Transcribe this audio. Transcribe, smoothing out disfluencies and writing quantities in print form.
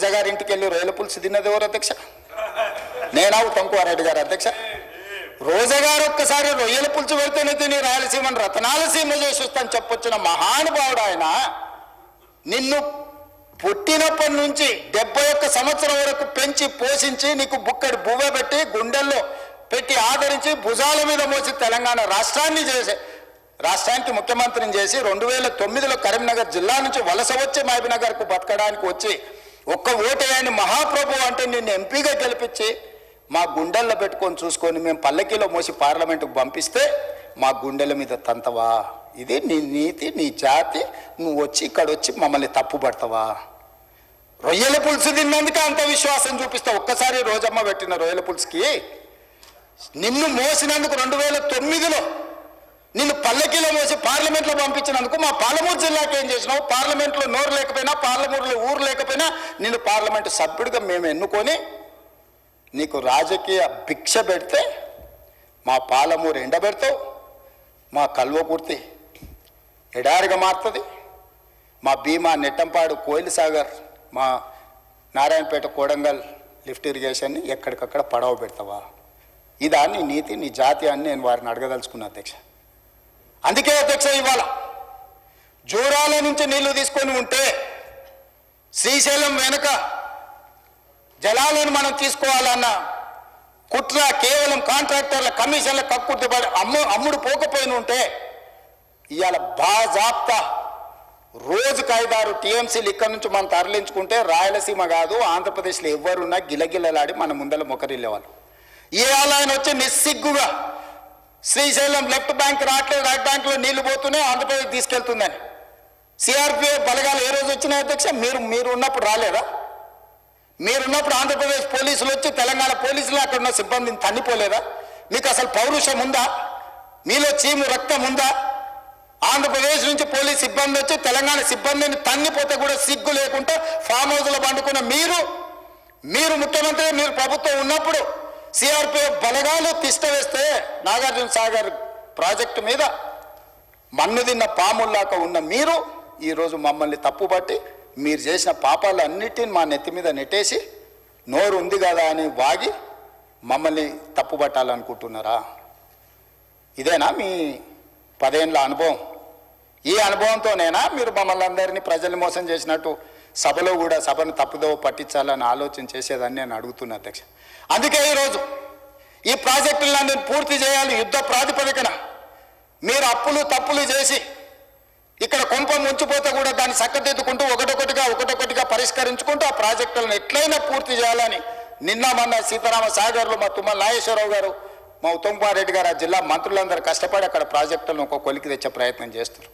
రోజా గారి ఇంటికి వెళ్ళి రొయ్యల పులుసు తిన్నది ఎవరు అధ్యక్ష? నేనా ఉత్తమ్ కుమార్ రెడ్డి గారు అధ్యక్ష? రోజా గారు ఒక్కసారి రొయ్యల పులుసు పెడితేనే తిని రాయలసీమను రతనాలసీమ చేసి వస్తాను చెప్పొచ్చిన మహానుభావుడు ఆయన. నిన్ను పుట్టినప్పటి నుంచి 71 సంవత్సరం వరకు పెంచి పోషించి నీకు బుక్కడి బువ్వ పెట్టి గుండెల్లో పెట్టి ఆదరించి భుజాల మీద మోసి తెలంగాణ రాష్ట్రానికి ముఖ్యమంత్రిని చేసి 2009లో కరీంనగర్ జిల్లా నుంచి వలస వచ్చి మహబూబ్నగర్కు బతకడానికి వచ్చి ఒక్క ఓటేయని మహాప్రభు అంటే నిన్ను ఎంపీగా గెలిపించి మా గుండెల్లో పెట్టుకొని చూసుకొని మేము పల్లకీలో మోసి పార్లమెంటుకు పంపిస్తే మా గుండెల మీద తంతవా? ఇది నీ నీతి, నీ జాతి. నువ్వు వచ్చి ఇక్కడ వచ్చి మమ్మల్ని తప్పు పడతావా? రొయ్యల పులుసు తిన్నందుకే అంత విశ్వాసం చూపిస్తావు. ఒక్కసారి రోజమ్మ పెట్టిన రొయ్యల పులుసుకి నిన్ను మోసినందుకు 2009లో నిన్ను పల్లకీలో మోసి పార్లమెంట్లో పంపించినందుకు మా పాలమూరు జిల్లాకి ఏం చేసినావు? పార్లమెంట్లో నోరు లేకపోయినా, పార్లమూరులో ఊరు లేకపోయినా నిన్ను పార్లమెంటు సభ్యుడిగా మేము ఎన్నుకొని నీకు రాజకీయ భిక్ష పెడితే మా పాలమూరు ఎండబెడతావు, మా కల్వకుర్తి ఎడారిగా మారుతుంది, మా భీమా నెట్టంపాడు కోయిల్ సాగర్ మా నారాయణపేట కోడంగల్ లిఫ్ట్ ఇరిగేషన్ని ఎక్కడికక్కడ పడవ పెడతావా? ఇదా నీ నీతి, నీ జాతి అని నేను వారిని అడగదలుచుకున్నా అధ్యక్ష. అందుకే అధ్యక్ష ఇవాళ జూరాల నుంచి నీళ్లు తీసుకొని ఉంటే శ్రీశైలం వెనుక జలాలను మనం తీసుకోవాలన్న కుట్ర కేవలం కాంట్రాక్టర్ల కమిషన్ల కక్కుర్తి పడి అమ్ముడు పోకపోయిన ఉంటే ఇవాళ బాజాప్తా రోజుకు 5-6 టీఎంసీలు ఇక్కడ నుంచి మనం తరలించుకుంటే రాయలసీమ కాదు ఆంధ్రప్రదేశ్లో ఎవరున్నా గిలగిలలాడి మన ముందర మొకరిల్లేవాళ్ళు. ఇవాళ ఆయన వచ్చి నిస్సిగ్గుగా శ్రీశైలం లెఫ్ట్ బ్యాంక్ రావట్లేదు, రైట్ బ్యాంక్లో నీళ్లు పోతూనే ఆంధ్రప్రదేశ్ తీసుకెళ్తుందని సిఆర్పిఎఫ్ బలగాలు ఏ రోజు వచ్చినాయి అధ్యక్ష? మీరు ఉన్నప్పుడు రాలేదా? మీరున్నప్పుడు ఆంధ్రప్రదేశ్ పోలీసులు వచ్చి తెలంగాణ పోలీసులు అక్కడ ఉన్న సిబ్బందిని తన్నిపోలేదా? మీకు అసలు పౌరుషం ఉందా? మీలో చీము రక్తం ఉందా? ఆంధ్రప్రదేశ్ నుంచి పోలీస్ సిబ్బంది వచ్చి తెలంగాణ సిబ్బందిని తన్నిపోతే కూడా సిగ్గు లేకుండా ఫామ్ హౌస్లో పండుకున్న మీరు ముఖ్యమంత్రి, మీరు ప్రభుత్వం ఉన్నప్పుడు సిఆర్పిఎఫ్ బలగాలు తిష్ట వేస్తే నాగార్జున సాగర్ ప్రాజెక్టు మీద మన్ను తిన్న పాముల్లాగా ఉన్న మీరు ఈరోజు మమ్మల్ని తప్పుపట్టి మీరు చేసిన పాపాలు అన్నిటిని మా నెత్తి మీద నెట్టేసి నోరు ఉంది కదా అని వాగి మమ్మల్ని తప్పుపట్టాలనుకుంటున్నారా? ఇదేనా మీ 10 ఏళ్ళ అనుభవం? ఈ అనుభవంతోనేనా మీరు మమ్మల్ని అందరినీ ప్రజల్ని మోసం చేసినట్టు సభలో కూడా సభను తప్పుదోవ పట్టించాలని ఆలోచన చేసేదని నేను అడుగుతున్నా అధ్యక్ష. అందుకే ఈరోజు ఈ ప్రాజెక్టులను పూర్తి చేయాలి యుద్ధ ప్రాతిపదికన. మీరు అప్పులు తప్పులు చేసి ఇక్కడ కొంప ముంచిపోతే కూడా దాన్ని చక్కదిద్దుకుంటూ ఒకటొకటిగా పరిష్కరించుకుంటూ ఆ ప్రాజెక్టులను ఎట్లయినా పూర్తి చేయాలని నిన్న మొన్న సీతారామ సాగర్లో మా తుమ్మల నాగేశ్వరరావు గారు, మా ఉత్తమ్ కుమార్ రెడ్డి గారు, ఆ జిల్లా మంత్రులందరూ కష్టపడి అక్కడ ప్రాజెక్టులను ఒక కొలికి తెచ్చే ప్రయత్నం చేస్తారు.